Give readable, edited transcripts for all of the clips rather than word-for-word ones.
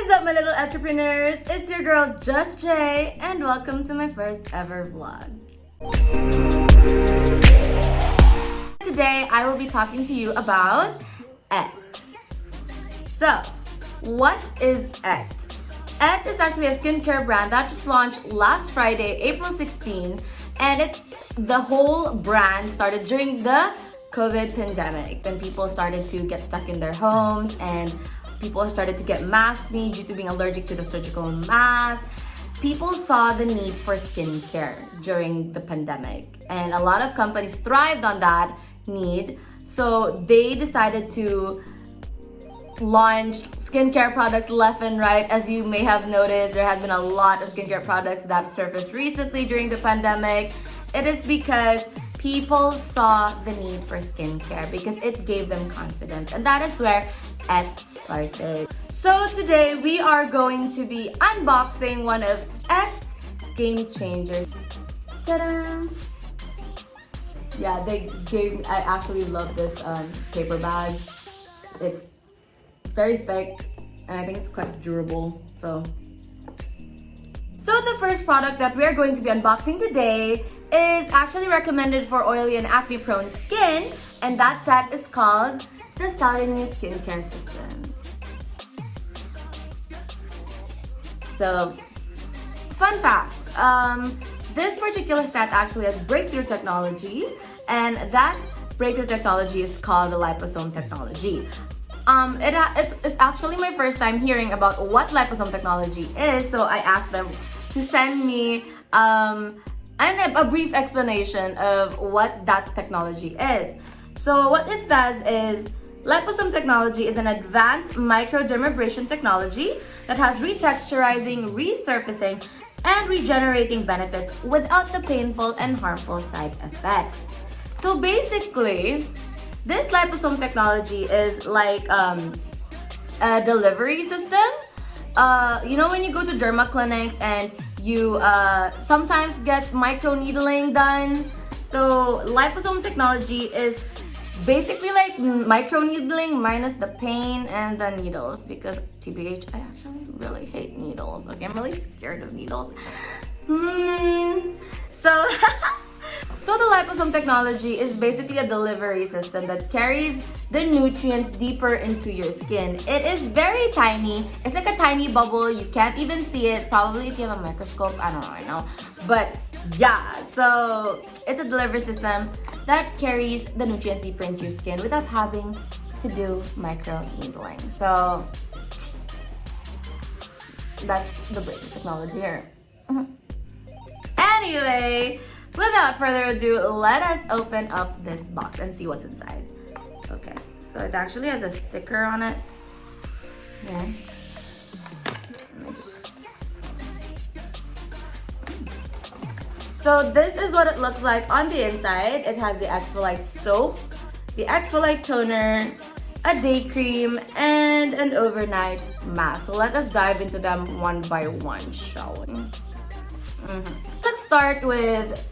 What is up, my little entrepreneurs? It's your girl Just.J, and welcome to my first ever vlog. Today I will be talking to you about Être. So, what is Être? Être is actually a skincare brand that just launched last Friday, April 16, and the whole brand started during the COVID pandemic, when people started to get stuck in their homes and people started to get mask needs due to being allergic to the surgical mask. People saw the need for skincare during the pandemic, and a lot of companies thrived on that need. So they decided to launch skincare products left and right. As you may have noticed, there has been a lot of skincare products that surfaced recently during the pandemic. It is because people saw the need for skincare because it gave them confidence, and that is where Être started. So today we are going to be unboxing one of Etre's game changers. Ta-da! Yeah, I actually love this paper bag. It's very thick and I think it's quite durable. So the first product that we're going to be unboxing today is actually recommended for oily and acne prone skin, and that set is called the CELLRENÖ Skincare System. So, fun facts. This particular set actually has breakthrough technology, and that breakthrough technology is called the Liposome technology. It's actually my first time hearing about what liposome technology is, so I asked them to send me a brief explanation of what that technology is. So what it says is, liposome technology is an advanced microdermabrasion technology that has retexturizing, resurfacing, and regenerating benefits without the painful and harmful side effects. So basically, this liposome technology is like a delivery system. You know when you go to derma clinics and you sometimes get micro needling done? So liposome technology is basically like micro needling minus the pain and the needles, because TBH, I actually really hate needles. Okay, I'm really scared of needles. So the liposome technology is basically a delivery system that carries the nutrients deeper into your skin. It is very tiny. It's like a tiny bubble. You can't even see it. Probably if you have a microscope. I don't know right now. But yeah, so it's a delivery system that carries the nutrients deeper into your skin without having to do micro needling. So that's the breakthrough technology here. Anyway, without further ado, let us open up this box and see what's inside. Okay, so it actually has a sticker on it. Yeah. So this is what it looks like on the inside. It has the Exfoliate soap, the Exfoliate toner, a day cream, and an overnight mask. So let us dive into them one by one, shall we? Let's start with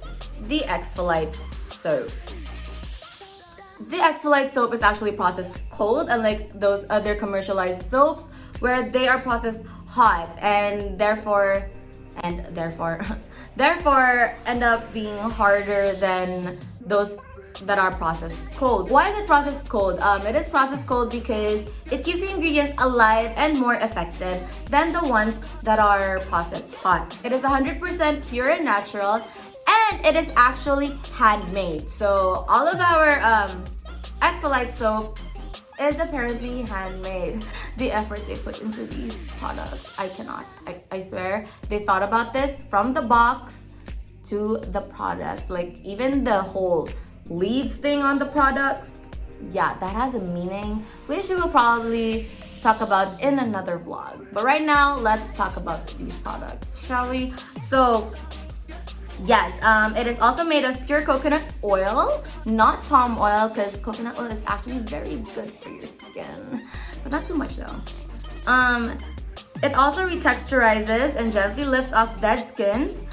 the Exfoliate soap. The Exfoliate soap is actually processed cold, unlike those other commercialized soaps where they are processed hot and therefore end up being harder than those that are processed cold. Why is it processed cold? It is processed cold because it keeps the ingredients alive and more effective than the ones that are processed hot. It is 100% pure and natural, and it is actually handmade. So all of our Exfoliate soap is apparently handmade. The effort they put into these products, I cannot. I swear, they thought about this from the box to the product. Like even the whole leaves thing on the products, yeah, that has a meaning, which we will probably talk about in another vlog. But right now, let's talk about these products, shall we? So yes, it is also made of pure coconut oil, not palm oil, because coconut oil is actually very good for your skin, but not too much though. It also retexturizes and gently lifts off dead skin.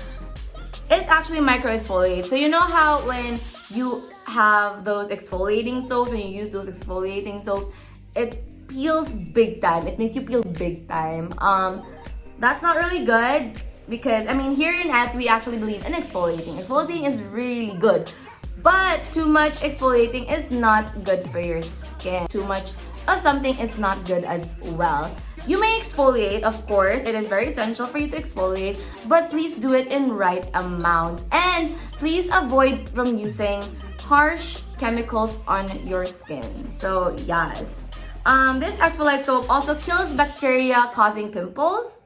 It actually micro exfoliates. So you know how when you have those exfoliating soaps, when you use those exfoliating soaps, it peels big time. It makes you peel big time. That's not really good because, I mean, here in Être, we actually believe in exfoliating. Exfoliating is really good, but too much exfoliating is not good for your skin. Too much of something is not good as well. You may exfoliate, of course. It is very essential for you to exfoliate, but please do it in right amounts. And please avoid from using harsh chemicals on your skin. So yes. This Exfoliate soap also kills bacteria causing pimples.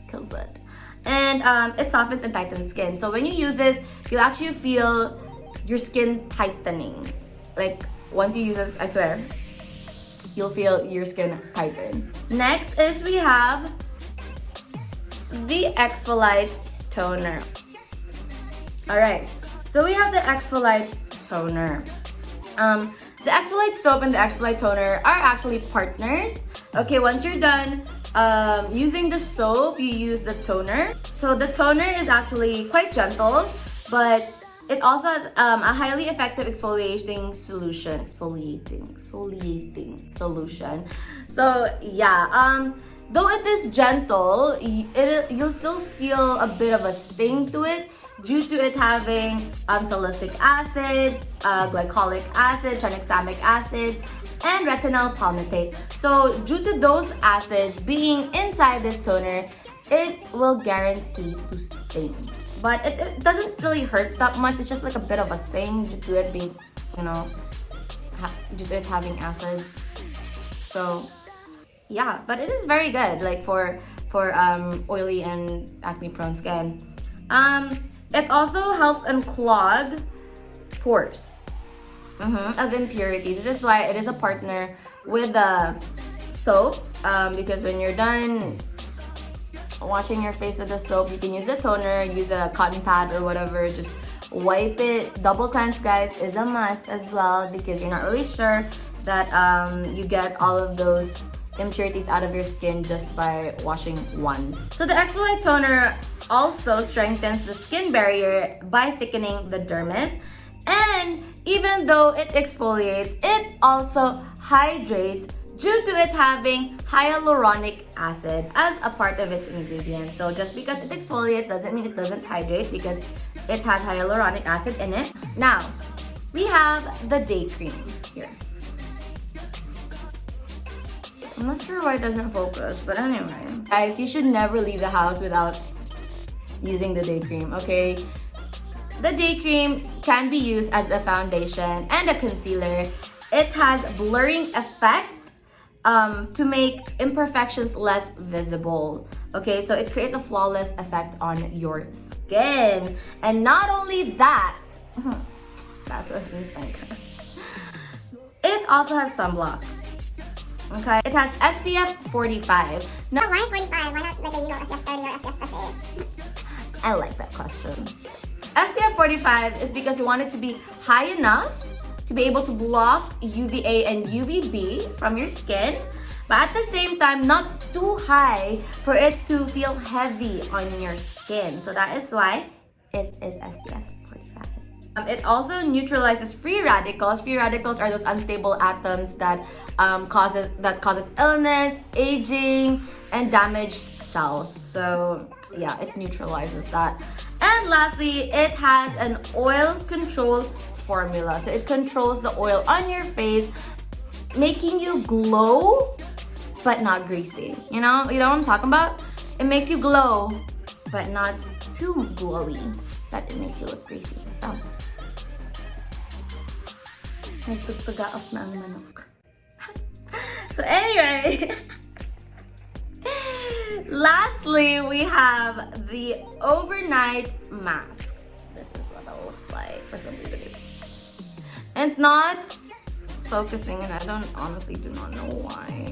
Kills it. And it softens and tightens skin. So when you use this, you'll actually feel your skin tightening. Like once you use this, I swear, you'll feel your skin tighten. Next is we have the Exfoliate toner. Alright, so we have the Exfoliate toner. The Exfoliate soap and the Exfoliate toner are actually partners. Okay, once you're done using the soap, you use the toner. So the toner is actually quite gentle, but it also has a highly effective exfoliating solution. Exfoliating solution. So yeah, though it is gentle, you'll still feel a bit of a sting to it due to it having salicylic acid, glycolic acid, tranexamic acid, and retinol palmitate. So due to those acids being inside this toner, it will guarantee to sting. But it doesn't really hurt that much. It's just like a bit of a sting due to it being, due to it having acid. So yeah, but it is very good, like for oily and acne prone skin. It also helps unclog pores of impurities. This is why it is a partner with the soap, because when you're done washing your face with the soap, you can use the toner, use a cotton pad or whatever, just wipe it. Double cleanse, guys, is a must as well, because you're not really sure that you get all of those impurities out of your skin just by washing once. So the Exfoliate toner also strengthens the skin barrier by thickening the dermis, and even though it exfoliates, it also hydrates due to it having hyaluronic acid as a part of its ingredients. So just because it exfoliates doesn't mean it doesn't hydrate, because it has hyaluronic acid in it. Now, we have the day cream here. I'm not sure why it doesn't focus, but anyway. Guys, you should never leave the house without using the day cream, okay? The day cream can be used as a foundation and a concealer. It has blurring effect to make imperfections less visible. Okay, so it creates a flawless effect on your skin. And not only that, that's what we think. It also has sunblock. Okay, it has SPF 45. Now, why 45? Why not like a, SPF 30 or SPF 50? I like that question. SPF 45 is because you want it to be high enough to be able to block UVA and UVB from your skin, but at the same time not too high for it to feel heavy on your skin. So that is why it is SPF 45. It also neutralizes free radicals. Free radicals are those unstable atoms that causes illness, aging, and damaged cells. So yeah, it neutralizes that. And lastly, it has an oil control formula. So it controls the oil on your face, making you glow, but not greasy. You know what I'm talking about? It makes you glow, but not too glowy, but it makes you look greasy. So, nagtuttuga off na ang manok. So anyway, lastly, we have the overnight mask. This is what it looks like for some reason. It's not focusing, and I honestly do not know why.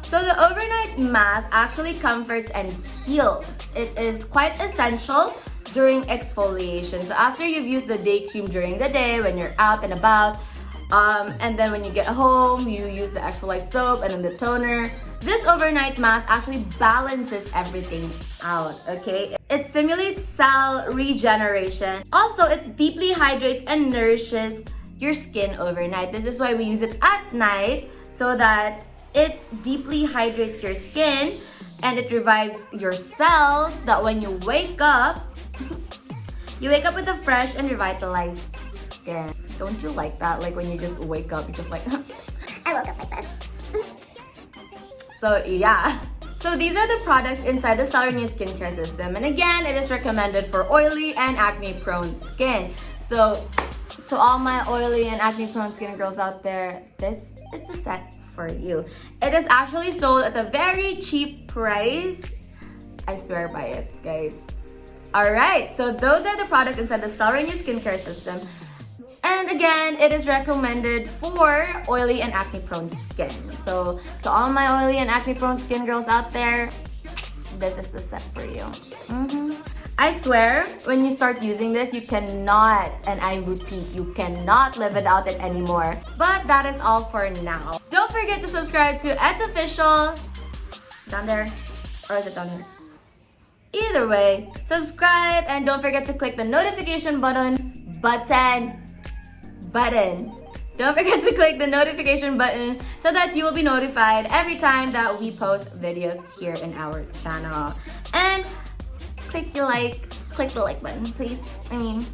So the overnight mask actually comforts and heals. It is quite essential during exfoliation. So after you've used the day cream during the day, when you're out and about, and then when you get home, you use the Exfoliate soap and then the toner. This overnight mask actually balances everything out, okay? It stimulates cell regeneration. Also, it deeply hydrates and nourishes your skin overnight. This is why we use it at night, so that it deeply hydrates your skin and it revives your cells, that when you wake up with a fresh and revitalized skin. Don't you like that? Like when you just wake up, you're just like, I woke up like this. So yeah. So these are the products inside the CELLRENÖ skincare system. And again, it is recommended for oily and acne prone skin. So to all my oily and acne prone skin girls out there, this is the set for you. It is actually sold at a very cheap price. I swear by it, guys. Alright, so those are the products inside the CELLRENÖ skincare system. And again, it is recommended for oily and acne prone skin. So to all my oily and acne prone skin girls out there, this is the set for you. I swear, when you start using this, you cannot, and I repeat, you cannot live without it anymore. But that is all for now. Don't forget to subscribe to Être Official. Down there? Or is it down here? Either way, subscribe and don't forget to click the notification button. Don't forget to click the notification button so that you will be notified every time that we post videos here in our channel. And click the like button, please. I mean,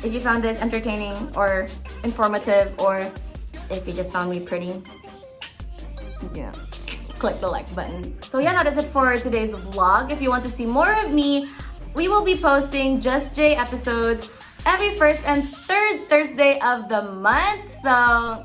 if you found this entertaining or informative, or if you just found me pretty, yeah, click the like button. So yeah, that is it for today's vlog. If you want to see more of me, we will be posting Just.J episodes every first and third Thursday of the month. So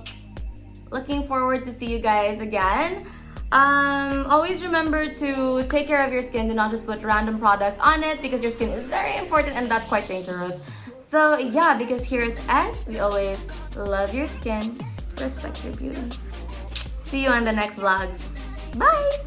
looking forward to see you guys again. Always remember to take care of your skin. Do not just put random products on it, because your skin is very important and that's quite dangerous. So yeah, because here at Être, we always love your skin, respect your beauty. See you on the next vlog. Bye!